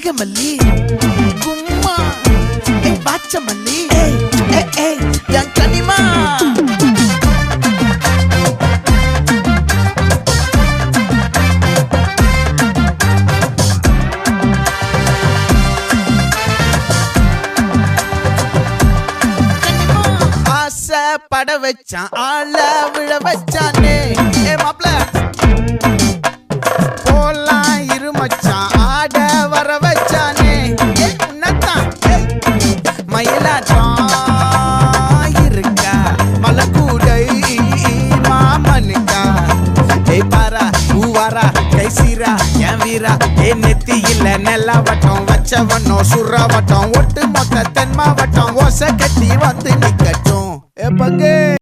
வாசகமல்லி கும்மா வாச்சமல்லி என் கனிமா பட வச்சான் ஆள விழ வச்சானே மாப்ள போலாம் இருமச்சான் ஆட வர வச்சானே உன்னத்தான் மயிலாட்டம் இருக்கா மலக்கூடை மாமனுக்கா பாரா பூவாரா கைசீரா என் வீரா நெத்தி இல்ல நெல்லாவட்டம் வச்சவனோ சுறாவட்டம் ஒட்டு மொத்த தென் மாவட்டம் ஓசை கட்டி வந்து நிக்கட்டும் பங்கே